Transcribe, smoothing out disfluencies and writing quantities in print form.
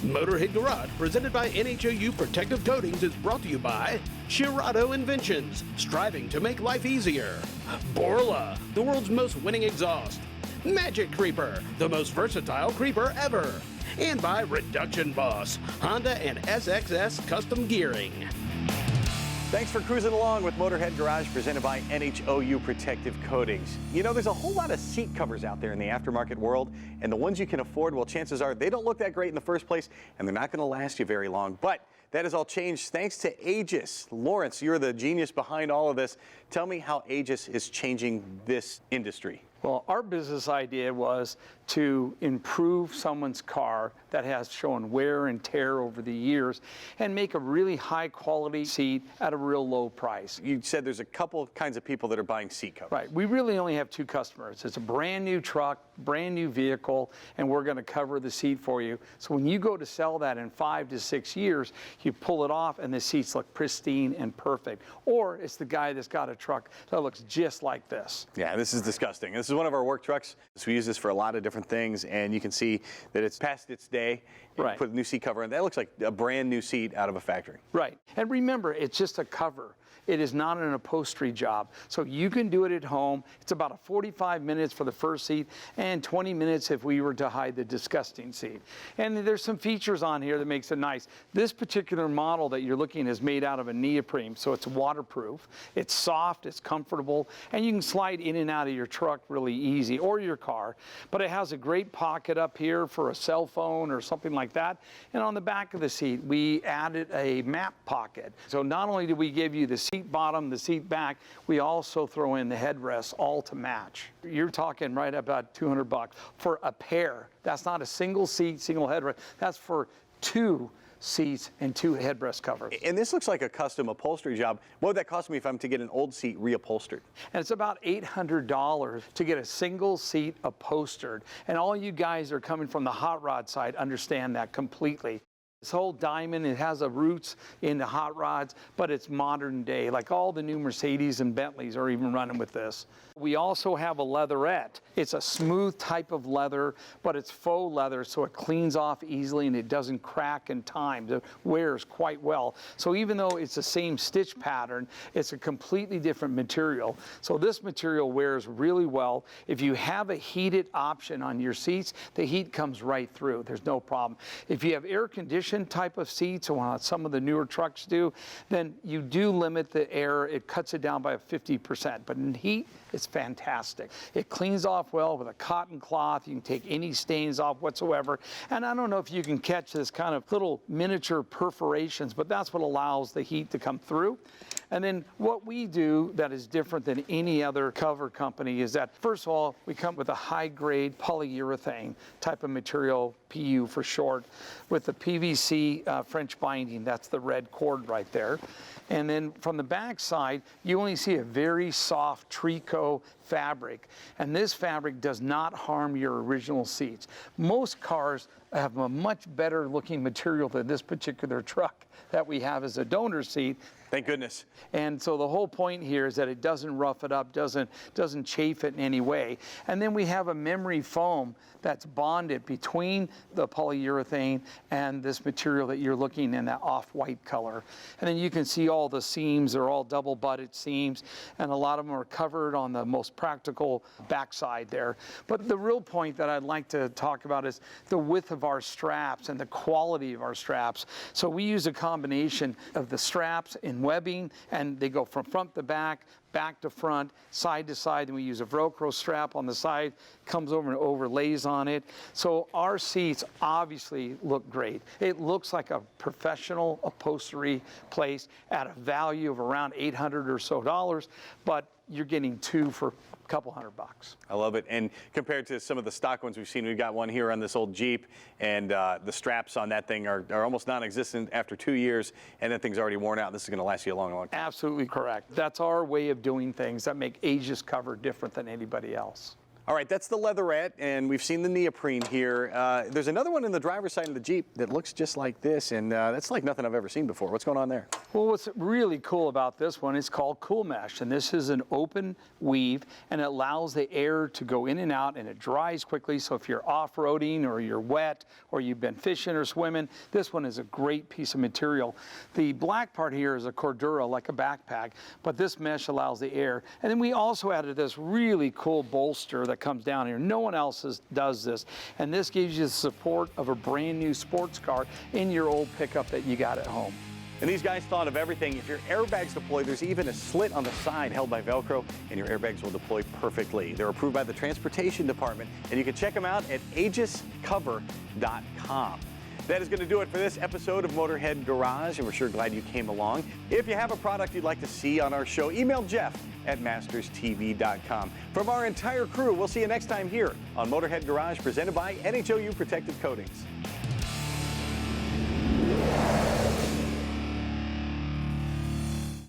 Motorhead Garage, presented by NHOU Protective Coatings, is brought to you by Shirado Inventions, striving to make life easier. Borla, the world's most winning exhaust. Magic Creeper, the most versatile creeper ever. And by Reduction Boss, Honda and SXS custom gearing. Thanks for cruising along with Motorhead Garage, presented by NHOU Protective Coatings. You know, there's a whole lot of seat covers out there in the aftermarket world, and the ones you can afford, well, chances are they don't look that great in the first place, and they're not going to last you very long. But that has all changed thanks to Aegis. Lawrence, you're the genius behind all of this. Tell me how Aegis is changing this industry. Well, our business idea was to improve someone's car that has shown wear and tear over the years and make a really high quality seat at a real low price. You said there's a couple kinds of people that are buying seat covers. Right. We really only have two customers. It's a brand new truck, brand new vehicle, and we're going to cover the seat for you. So when you go to sell that in 5 to 6 years, you pull it off and the seats look pristine and perfect. Or it's the guy that's got a truck that looks just like this. Yeah, this is disgusting. This is one of our work trucks. So we use this for a lot of different things, and you can see that it's past its day. Right. Put a new seat cover in. That looks like a brand new seat out of a factory. Right. And remember, it's just a cover. It is not an upholstery job. So you can do it at home. It's about a 45 minutes for the first seat and 20 minutes if we were to hide the disgusting seat. And there's some features on here that makes it nice. This particular model that you're looking at is made out of a neoprene, so it's waterproof. It's soft, it's comfortable, and you can slide in and out of your truck really easy, or your car. But it has a great pocket up here for a cell phone or something like that. And on the back of the seat, we added a map pocket. So not only do we give you the seat bottom, the seat back, we also throw in the headrests all to match. You're talking right about $200 for a pair. That's not a single seat, single headrest. That's for 2 seats and 2 headrest covers. And this looks like a custom upholstery job. What would that cost me if I'm to get an old seat reupholstered? And it's about $800 to get a single seat upholstered. And all you guys that are coming from the hot rod side understand that completely. This whole diamond, it has a roots in the hot rods, but it's modern day. Like all the new Mercedes and Bentleys are even running with this. We also have a leatherette. It's a smooth type of leather, but it's faux leather, so it cleans off easily and it doesn't crack in time. It wears quite well. So even though it's the same stitch pattern, it's a completely different material. So this material wears really well. If you have a heated option on your seats, the heat comes right through. There's no problem. If you have air conditioning type of seats, or some of the newer trucks do, then you do limit the air. It cuts it down by 50%. But in heat, it's fantastic. It cleans off well with a cotton cloth. You can take any stains off whatsoever. And I don't know if you can catch this kind of little miniature perforations, but that's what allows the heat to come through. And then what we do that is different than any other cover company is that, first of all, we come with a high-grade polyurethane type of material, PU for short, with the PVC French binding. That's the red cord right there. And then from the back side, you only see a very soft tricot fabric. And this fabric does not harm your original seats. Most cars have a much better looking material than this particular truck that we have as a donor seat. Thank goodness. And so the whole point here is that it doesn't rough it up, doesn't chafe it in any way. And then we have a memory foam that's bonded between the polyurethane and this material that you're looking in, that off-white color. And then you can see all the seams, they're all double-butted seams, and a lot of them are covered on the most practical backside there. But the real point that I'd like to talk about is the width of our straps and the quality of our straps. So we use a combination of the straps in webbing, and they go from front to back to front, side to side, and we use a Velcro strap on the side, comes over and overlays on it. So our seats obviously look great. It looks like a professional upholstery place at a value of around $800 or so, but you're getting 2 for a couple $100. I love it. And compared to some of the stock ones we've seen, we've got one here on this old Jeep, and the straps on that thing are almost non-existent after 2 years, and that thing's already worn out. This is going to last you a long, long time. Absolutely correct. That's our way of doing things that make Aegis cover different than anybody else. All right, that's the leatherette, and we've seen the neoprene here. There's another one in the driver's side of the Jeep that looks just like this, and that's like nothing I've ever seen before. What's going on there? Well, what's really cool about this one is called Cool Mesh, and this is an open weave, and it allows the air to go in and out, and it dries quickly. So if you're off-roading or you're wet or you've been fishing or swimming, this one is a great piece of material. The black part here is a Cordura, like a backpack, but this mesh allows the air. And then we also added this really cool bolster that comes down here. No one else does this, and this gives you the support of a brand new sports car in your old pickup that you got at home. And these guys thought of everything. If your airbags deploy, there's even a slit on the side held by Velcro, and your airbags will deploy perfectly. They're approved by the Transportation Department, and you can check them out at aegiscover.com. That is going to do it for this episode of Motorhead Garage, and we're sure glad you came along. If you have a product you'd like to see on our show, email Jeff at masterstv.com. From our entire crew, we'll see you next time here on Motorhead Garage, presented by NHOU Protective Coatings.